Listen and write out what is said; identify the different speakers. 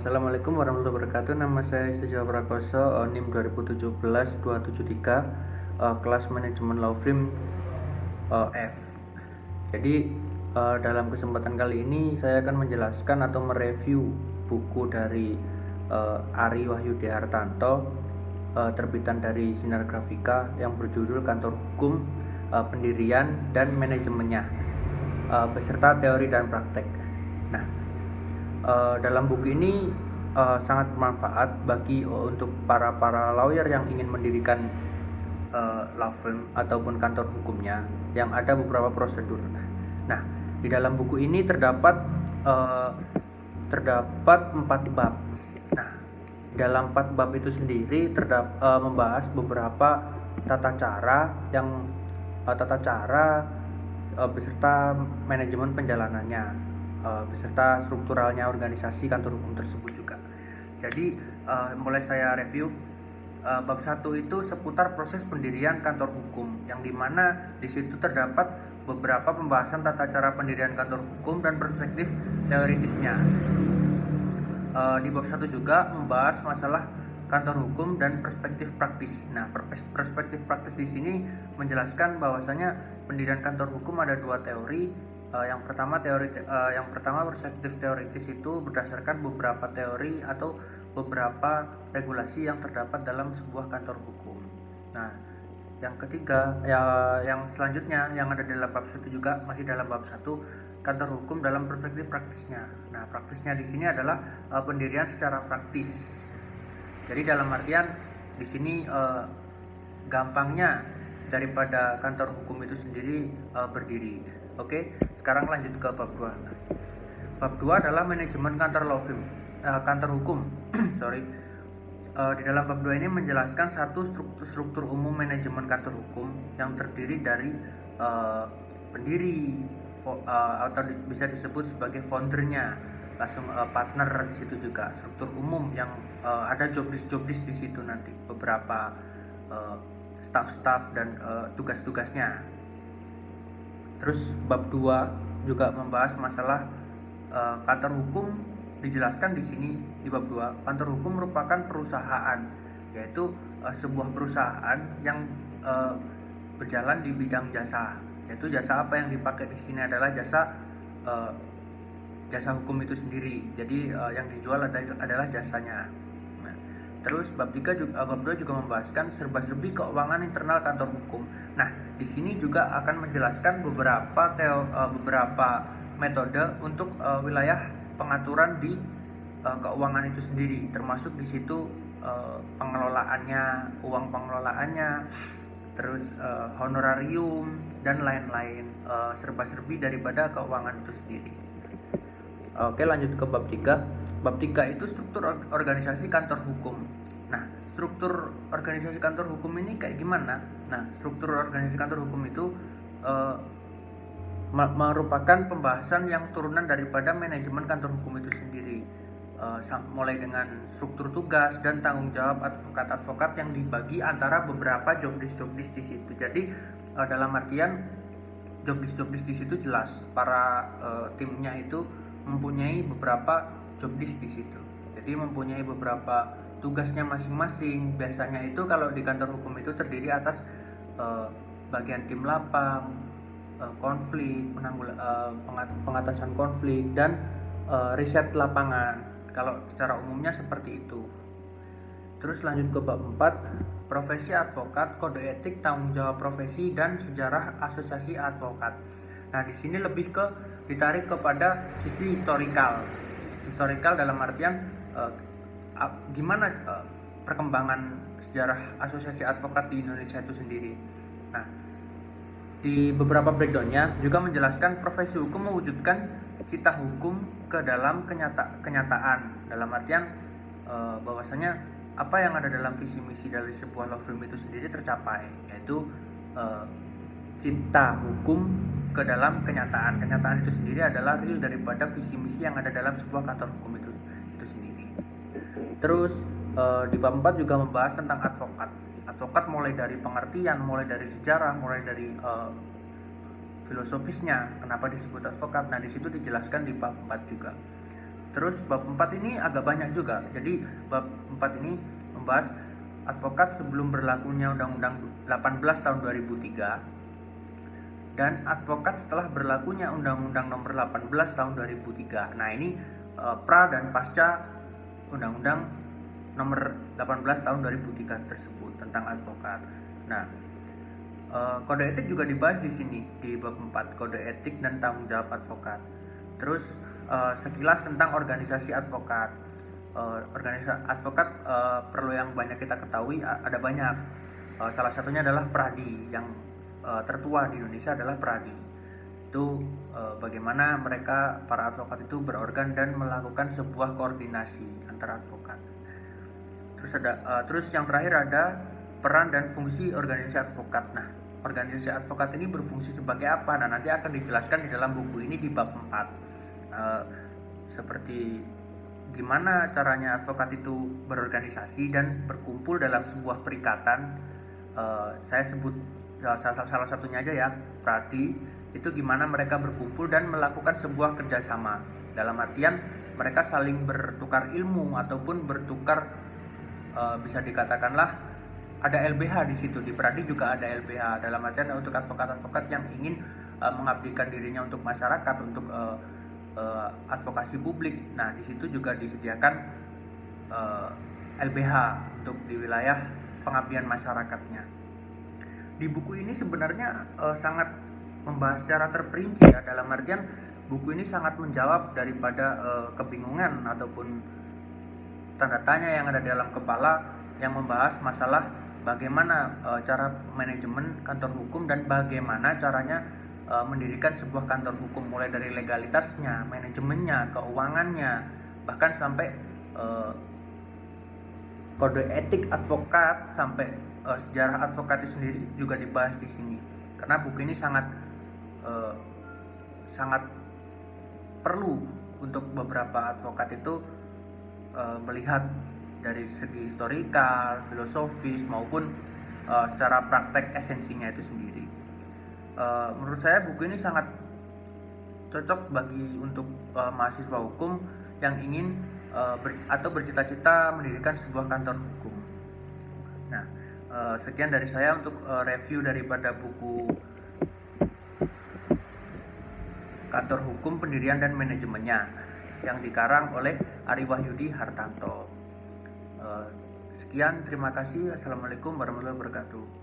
Speaker 1: Assalamualaikum warahmatullahi wabarakatuh. Nama saya Istijo Prakoso, NIM 2017-273, kelas manajemen law firm F. Jadi dalam kesempatan kali ini saya akan menjelaskan atau mereview buku dari Ari Wahyudi Hartanto, terbitan dari Sinar Grafika, yang berjudul Kantor Hukum, Pendirian dan Manajemennya, beserta teori dan praktek. Nah, dalam buku ini sangat bermanfaat bagi untuk para lawyer yang ingin mendirikan law firm ataupun kantor hukumnya, yang ada beberapa prosedur. Nah, di dalam buku ini terdapat 4 bab. Nah, dalam 4 bab itu sendiri membahas beberapa tata cara beserta manajemen penjalanannya, beserta strukturalnya organisasi kantor hukum tersebut juga. Jadi mulai saya review. Bab 1 itu seputar proses pendirian kantor hukum, yang dimana di situ terdapat beberapa pembahasan tata cara pendirian kantor hukum dan perspektif teoritisnya. Di bab 1 juga membahas masalah kantor hukum dan perspektif praktis. Nah, perspektif praktis di sini menjelaskan bahwasanya pendirian kantor hukum ada 2 teori. Yang pertama perspektif teoritis itu berdasarkan beberapa teori atau beberapa regulasi yang terdapat dalam sebuah kantor hukum. Nah, yang ketiga, yang selanjutnya yang ada dalam bab 1 juga masih dalam bab 1, kantor hukum dalam perspektif praktisnya. Nah, praktisnya di sini adalah pendirian secara praktis. Jadi dalam artian di sini gampangnya daripada kantor hukum itu sendiri berdiri. Oke, sekarang lanjut ke bab 2. Bab 2 adalah manajemen kantor hukum. Di dalam bab 2 ini menjelaskan satu struktur umum manajemen kantor hukum yang terdiri dari pendiri atau bisa disebut sebagai foundernya, langsung partner di situ juga, struktur umum yang ada job list di situ nanti, beberapa staff dan tugas-tugasnya. Terus bab 2 juga membahas masalah kantor hukum. Dijelaskan di sini di bab 2, kantor hukum merupakan perusahaan, yaitu sebuah perusahaan yang berjalan di bidang jasa. Yaitu jasa apa yang dipakai di sini adalah jasa hukum itu sendiri. Jadi yang dijual adalah jasanya. Nah, terus bab 2 juga membahaskan serba-serbi keuangan internal kantor hukum. Nah, di sini juga akan menjelaskan beberapa metode untuk wilayah pengaturan di keuangan itu sendiri, termasuk di situ pengelolaannya, uang pengelolaannya, terus honorarium dan lain-lain, serba-serbi daripada keuangan itu sendiri. Oke, lanjut ke bab 3. Bab 3 itu struktur organisasi kantor hukum. Nah, struktur organisasi kantor hukum ini kayak gimana? Nah, struktur organisasi kantor hukum itu merupakan pembahasan yang turunan daripada manajemen kantor hukum itu sendiri, mulai dengan struktur tugas dan tanggung jawab advokat yang dibagi antara beberapa job list di situ. Jadi dalam artian job list di situ jelas para timnya itu mempunyai beberapa job list di situ. Jadi mempunyai beberapa tugasnya masing-masing. Biasanya itu kalau di kantor hukum itu terdiri atas bagian tim lapang, konflik, pengatasan konflik, dan riset lapangan. Kalau secara umumnya seperti itu. Terus lanjut ke bab 4, profesi advokat, kode etik, tanggung jawab profesi, dan sejarah asosiasi advokat. Nah, di sini lebih ditarik kepada sisi historikal. Historikal dalam artian gimana perkembangan sejarah asosiasi advokat di Indonesia itu sendiri. Nah, di beberapa breakdownnya juga menjelaskan profesi hukum mewujudkan cita hukum ke dalam kenyataan. Dalam artian bahwasanya apa yang ada dalam visi misi dari sebuah law firm itu sendiri tercapai, yaitu cita hukum ke dalam kenyataan. Kenyataan itu sendiri adalah real daripada visi misi yang ada dalam sebuah kantor hukum itu sendiri. Terus di bab 4 juga membahas tentang advokat. Advokat mulai dari pengertian, mulai dari sejarah, mulai dari filosofisnya, kenapa disebut advokat. Nah, di situ dijelaskan di bab 4 juga. Terus bab 4 ini agak banyak juga. Jadi bab 4 ini membahas advokat sebelum berlakunya Undang-Undang 18 tahun 2003 dan advokat setelah berlakunya Undang-Undang Nomor 18 tahun 2003. Nah, ini pra dan pasca Undang-Undang Nomor 18 tahun 2003 tersebut tentang advokat. Nah, kode etik juga dibahas di sini di bab 4, kode etik dan tanggung jawab advokat. Terus sekilas tentang organisasi advokat. Organisasi advokat perlu yang banyak kita ketahui, ada banyak. Salah satunya adalah Pradi, yang tertua di Indonesia adalah Pradi. Itu bagaimana mereka para advokat itu berorgan dan melakukan sebuah koordinasi antara advokat. Terus yang terakhir ada peran dan fungsi organisasi advokat. Nah, organisasi advokat ini berfungsi sebagai apa? Nah, nanti akan dijelaskan di dalam buku ini di bab 4. Seperti gimana caranya advokat itu berorganisasi dan berkumpul dalam sebuah perikatan. Saya sebut salah satunya aja ya, Pradi. Itu gimana mereka berkumpul dan melakukan sebuah kerjasama. Dalam artian mereka saling bertukar ilmu ataupun bertukar, bisa dikatakanlah ada LBH di situ. Di Pradi juga ada LBH, dalam artian untuk advokat-advokat yang ingin mengabdikan dirinya untuk masyarakat, untuk advokasi publik. Nah, di situ juga disediakan LBH untuk di wilayah pengabdian masyarakatnya. Di buku ini sebenarnya sangat membahas secara terperinci ya, dalam artian buku ini sangat menjawab daripada kebingungan ataupun tanda tanya yang ada di dalam kepala, yang membahas masalah bagaimana cara manajemen kantor hukum dan bagaimana caranya mendirikan sebuah kantor hukum, mulai dari legalitasnya, manajemennya, keuangannya, bahkan sampai kode etik advokat, sampai sejarah advokat itu sendiri juga dibahas di sini. Karena buku ini sangat perlu untuk beberapa advokat itu melihat dari segi historikal, filosofis maupun secara praktek esensinya itu sendiri. Menurut saya buku ini sangat cocok bagi untuk mahasiswa hukum yang ingin atau bercita-cita mendirikan sebuah kantor hukum. Nah, sekian dari saya untuk review daripada buku Kantor Hukum Pendirian dan Manajemennya yang dikarang oleh Ari Wahyudi Hartanto. Sekian, terima kasih. Assalamualaikum warahmatullahi wabarakatuh.